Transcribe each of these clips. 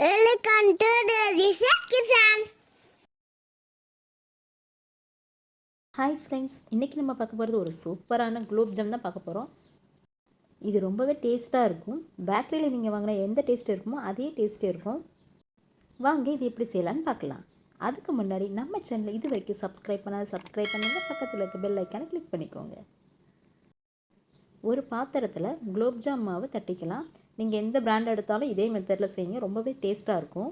Welcome to the Kitchen. Hi friends, இன்றைக்கி நம்ம பார்க்க போகிறது ஒரு சூப்பரான குலோப் ஜாம் தான் பார்க்க போகிறோம். இது ரொம்பவே டேஸ்ட்டாக இருக்கும். பேக்கரியில் நீங்கள் வாங்கின எந்த டேஸ்ட் இருக்குமோ அதே டேஸ்ட்டே இருக்கும். வாங்க இது எப்படி செய்யலான்னு பார்க்கலாம். அதுக்கு முன்னாடி நம்ம சேனலை இது வரைக்கும் சப்ஸ்கிரைப் பண்ணுங்கள். பக்கத்தில் இருக்க பெல் ஐக்கானை கிளிக் பண்ணிக்கோங்க. ஒரு பாத்திரத்தில் குலோப் ஜாம் மாவு தட்டிக்கலாம். நீங்கள் எந்த பிராண்ட் எடுத்தாலும் இதே மெத்தடில் செய்யுங்க, ரொம்பவே டேஸ்ட்டாக இருக்கும்.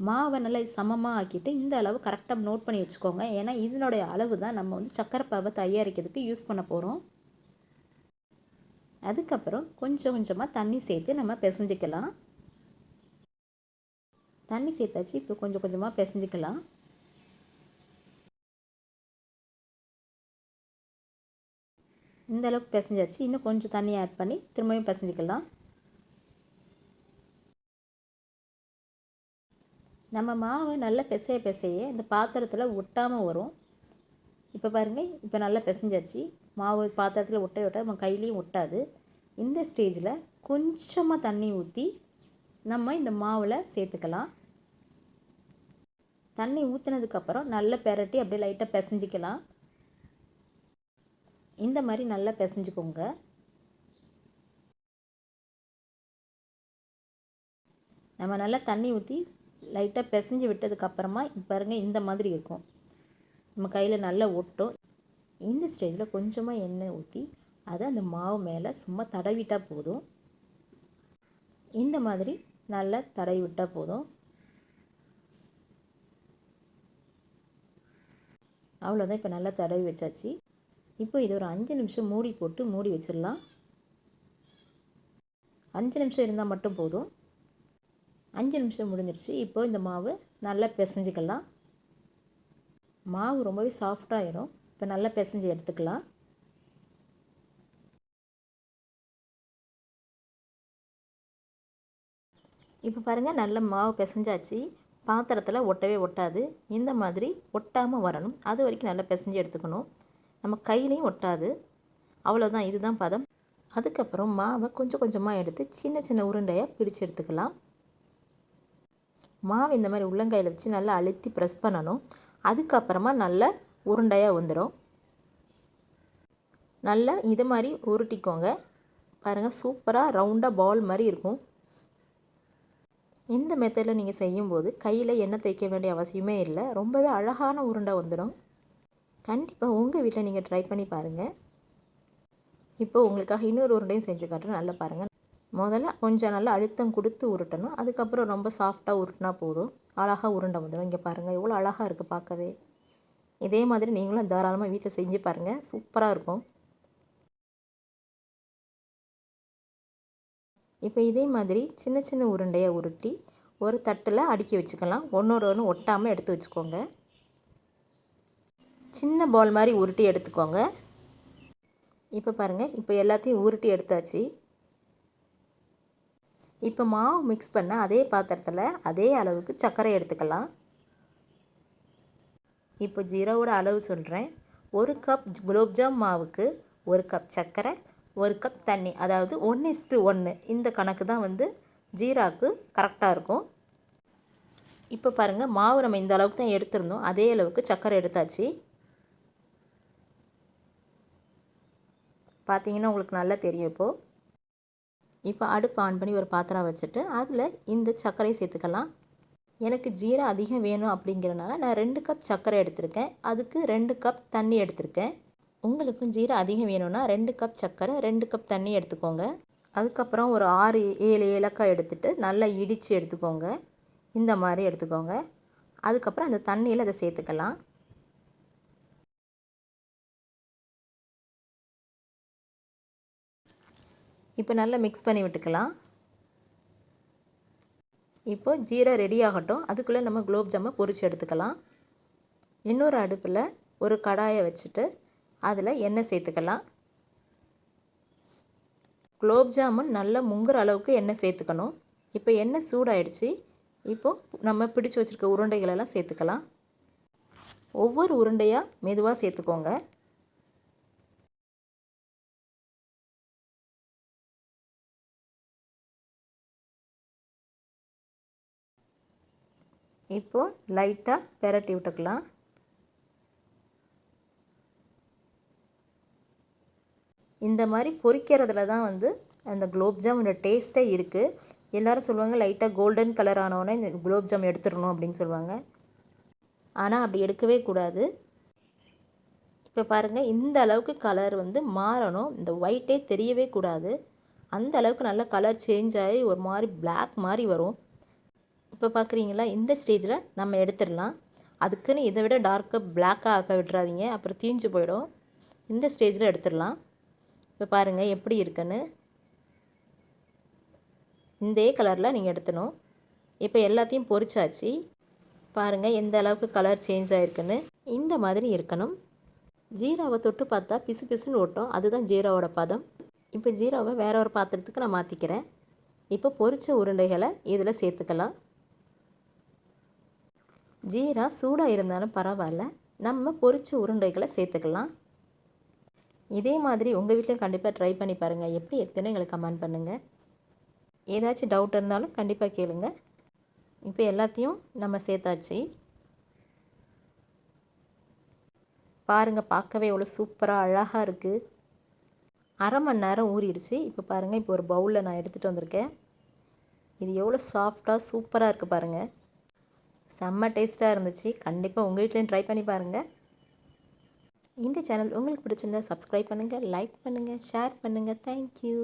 மாவை நல்லா சமமாக ஆக்கிட்டு இந்த அளவு கரெக்டாக நோட் பண்ணி வச்சுக்கோங்க. ஏன்னா இதனுடைய அளவு தான் நம்ம சக்கரை பாவை தயாரிக்கிறதுக்கு யூஸ் பண்ண போகிறோம். அதுக்கப்புறம் கொஞ்சம் கொஞ்சமாக தண்ணி சேர்த்து நம்ம பிசைஞ்சிக்கலாம். தண்ணி சேர்த்தாச்சு. இப்போ கொஞ்சம் கொஞ்சமாக பிசைஞ்சிக்கலாம். இந்த அளவுக்கு பிசைஞ்சாச்சு. இன்னும் கொஞ்சம் தண்ணி ஆட் பண்ணி திரும்பியும் பிசைஞ்சிக்கலாம். நம்ம மாவை நல்லா பிசைய இந்த பாத்திரத்தில் ஒட்டாமல் வரும். இப்போ பாருங்கள், இப்போ நல்லா பிசைஞ்சாச்சு. மாவு பாத்திரத்தில் ஒட்ட நம்ம கையிலையும் ஒட்டாது. இந்த ஸ்டேஜில் கொஞ்சமாக தண்ணி ஊற்றி நம்ம இந்த மாவில் சேர்த்துக்கலாம். தண்ணி ஊற்றினதுக்கப்புறம் நல்லா பெரட்டி அப்படியே லைட்டாக பிசைஞ்சிக்கலாம். இந்த மாதிரி நல்லா பிசைஞ்சிக்கோங்க. நம்ம நல்லா தண்ணி ஊற்றி லைட்டாக பிசைஞ்சு விட்டதுக்கப்புறமா பாருங்கள், இந்த மாதிரி இருக்கும். நம்ம கையில் நல்லா ஒட்டும். இந்த ஸ்டேஜில் கொஞ்சமாக எண்ணெய் ஊற்றி அதை அந்த மாவு மேலே சும்மா தடவிட்டால் போதும். இந்த மாதிரி நல்லா தடவி விட்டால் போதும். அவ்வளோதான். இப்போ நல்லா தடவி வச்சாச்சு. இப்போ இது ஒரு 5 நிமிஷம் மூடி போட்டு மூடி வச்சிடலாம். 5 நிமிஷம் இருந்தால் மட்டும் போதும். 5 நிமிஷம் முடிஞ்சிருச்சு. இப்போ இந்த மாவு நல்லா பிசைஞ்சிக்கலாம். மாவு ரொம்பவே சாஃப்டாகிடும். இப்போ நல்லா பிசைஞ்சு எடுத்துக்கலாம். இப்போ பாருங்கள், நல்ல மாவு பிசைஞ்சாச்சு. பாத்திரத்தில் ஒட்டவே ஒட்டாது. இந்த மாதிரி ஒட்டாமல் வரணும். அது வரைக்கும் நல்லா பிசைஞ்சு எடுத்துக்கணும். நம்ம கையிலையும் ஒட்டாது. அவ்வளோதான், இதுதான் பதம். அதுக்கப்புறம் மாவை கொஞ்சம் கொஞ்சமாக எடுத்து சின்ன சின்ன உருண்டையாக பிடிச்சு எடுத்துக்கலாம். மாவு இந்த மாதிரி உள்ளங்கையில் வச்சு நல்லா அழுத்தி ப்ரெஸ் பண்ணணும். அதுக்கப்புறமா நல்ல உருண்டையாக வந்துடும். நல்லா இது மாதிரி உருட்டிக்கோங்க. பாருங்கள், சூப்பராக ரவுண்டாக பால் மாதிரி இருக்கும். இந்த மெத்தடில் நீங்கள் செய்யும்போது கையில் எண்ணெய் தேய்க்க வேண்டிய அவசியமே இல்லை. ரொம்பவே அழகான உருண்டை வந்துடும். கண்டிப்பாக உங்கள் வீட்டில் நீங்கள் ட்ரை பண்ணி பாருங்கள். இப்போ உங்களுக்காக இன்னொரு உருண்டையும் செஞ்சு காட்டுறேன். நல்லா பாருங்கள். முதல்ல கொஞ்சம் நல்லா அழுத்தம் கொடுத்து உருட்டணும். அதுக்கப்புறம் ரொம்ப சாஃப்டாக உருட்டினா போதும். அழகாக உருண்டை வந்துடும். இங்கே பாருங்கள், எவ்வளோ அழகாக இருக்குது பார்க்கவே. இதே மாதிரி நீங்களும் தாராளமாக வீட்டில் செஞ்சு பாருங்கள். சூப்பராக இருக்கும். இப்போ இதே மாதிரி சின்ன சின்ன உருண்டையாக உருட்டி ஒரு தட்டில் அடுக்கி வச்சுக்கலாம். ஒன்றோட ஒன்று ஒட்டாமல் எடுத்து வச்சுக்கோங்க. சின்ன பால் மாதிரி உருட்டி எடுத்துக்கோங்க. இப்போ பாருங்கள், இப்போ எல்லாத்தையும் உருட்டி எடுத்தாச்சு. இப்போ மாவு மிக்ஸ் பண்ண அதே பாத்திரத்தில் அதே அளவுக்கு சர்க்கரை எடுத்துக்கலாம். இப்போ ஜீராவோட அளவு சொல்கிறேன். 1 கப் குலோப்ஜாம் மாவுக்கு 1 கப் சர்க்கரை, 1 கப் தண்ணி, அதாவது 1:1. இந்த கணக்கு தான் ஜீராவுக்கு கரெக்டாக இருக்கும். இப்போ பாருங்கள், மாவு நம்ம இந்த அளவுக்கு தான் எடுத்திருந்தோம். அதே அளவுக்கு சர்க்கரை எடுத்தாச்சு. பார்த்தீங்கன்னா உங்களுக்கு நல்லா தெரியும். இப்போ அடுப்பு ஆன் பண்ணி ஒரு பாத்திரம் வச்சுட்டு அதில் இந்த சர்க்கரை சேர்த்துக்கலாம். எனக்கு ஜீரா அதிகம் வேணும் அப்படிங்கிறனால நான் 2 கப் சர்க்கரை எடுத்திருக்கேன். அதுக்கு 2 கப் தண்ணி எடுத்திருக்கேன். உங்களுக்கும் ஜீரா அதிகம் வேணும்னா 2 கப் சர்க்கரை 2 கப் தண்ணி எடுத்துக்கோங்க. அதுக்கப்புறம் ஒரு 6-7 ஏலக்காய் எடுத்துகிட்டு நல்லா இடித்து எடுத்துக்கோங்க. இந்த மாதிரி எடுத்துக்கோங்க. அதுக்கப்புறம் அந்த தண்ணியில் அதை சேர்த்துக்கலாம். இப்போ நல்லா மிக்ஸ் பண்ணி விட்டுக்கலாம். இப்போ ஜீரா ரெடி ஆகட்டும். அதுக்குள்ளே நம்ம குலோப் ஜாமை பொரித்து எடுத்துக்கலாம். இன்னொரு அடுப்பில் ஒரு கடாயை வச்சுட்டு அதில் எண்ணெய் சேர்த்துக்கலாம். குலோப் ஜாமுன் நல்லா முங்குற அளவுக்கு எண்ணெய் சேர்த்துக்கணும். இப்போ எண்ணெய் சூடாயிடுச்சு. இப்போது நம்ம பிடிச்சி வச்சுருக்க உருண்டைகளெல்லாம் சேர்த்துக்கலாம். ஒவ்வொரு உருண்டையாக மெதுவாக சேர்த்துக்கோங்க. இப்போது லைட்டாக பெரட்டி விட்டுக்கலாம். இந்த மாதிரி பொரிக்கிறதுல தான் அந்த குலோப் ஜாமுனோட டேஸ்ட்டே இருக்குது. எல்லோரும் சொல்லுவாங்க லைட்டாக கோல்டன் கலர் ஆனோடனே இந்த குலோப் ஜாம் எடுத்துடணும் அப்படின்னு சொல்லுவாங்க. ஆனால் அப்படி எடுக்கவே கூடாது. இப்போ பாருங்கள், இந்த அளவுக்கு கலர் மாறணும். இந்த ஒயிட்டே தெரியவே கூடாது. அந்த அளவுக்கு நல்ல கலர் சேஞ்ச் ஆகி ஒரு மாதிரி பிளாக் மாதிரி வரும். இப்போ பார்க்குறீங்களா, இந்த ஸ்டேஜில் நம்ம எடுத்துடலாம். அதுக்குன்னு இதை விட டார்க்காக பிளாக்காக ஆக்க விட்டுறாதீங்க, அப்புறம் தீஞ்சு போயிடும். இந்த ஸ்டேஜில் எடுத்துடலாம். இப்போ பாருங்கள் எப்படி இருக்குன்னு. இந்த கலரில் நீங்கள் எடுத்துணும். இப்போ எல்லாத்தையும் பொரிச்சாச்சு. பாருங்கள் எந்த அளவுக்கு கலர் சேஞ்ச் ஆகிருக்குன்னு. இந்த மாதிரி இருக்கணும். ஜீராவை தொட்டு பார்த்தா பிசு பிசுன்னு ஓட்டும், அதுதான் ஜீராவோட பதம். இப்போ ஜீராவை வேற ஒரு பாத்திரத்துக்கு நான் மாற்றிக்கிறேன். இப்போ பொரிச்ச உருண்டைகளை இதில் சேர்த்துக்கலாம். ஜீரா சூடாக இருந்தாலும் பரவாயில்ல, நம்ம பொரிச்ச உருண்டைகளை சேர்த்துக்கலாம். இதே மாதிரி உங்கள் வீட்டில் கண்டிப்பாக ட்ரை பண்ணி பாருங்கள். எப்படி இருக்குன்னு எங்களுக்கு கமெண்ட் பண்ணுங்கள். ஏதாச்சும் டவுட் இருந்தாலும் கண்டிப்பாக கேளுங்க. இப்போ எல்லாத்தையும் நம்ம சேர்த்தாச்சு. பாருங்கள், பார்க்கவே எவ்வளோ சூப்பராக அழகாக இருக்குது. அரை மணி நேரம் ஊறிடுச்சு. இப்போ பாருங்கள், இப்போ ஒரு பவுலில் நான் எடுத்துகிட்டு வந்திருக்கேன். இது எவ்வளோ சாஃப்டாக சூப்பராக இருக்குது பாருங்கள். செம்ம டேஸ்ட்டாக இருந்துச்சு. கண்டிப்பாக உங்கள் வீட்லேயும் ட்ரை பண்ணி பாருங்கள். இந்த சேனல் உங்களுக்கு பிடிச்சிருந்தா சப்ஸ்கிரைப் பண்ணுங்கள், லைக் பண்ணுங்கள், ஷேர் பண்ணுங்கள். தேங்க்யூ.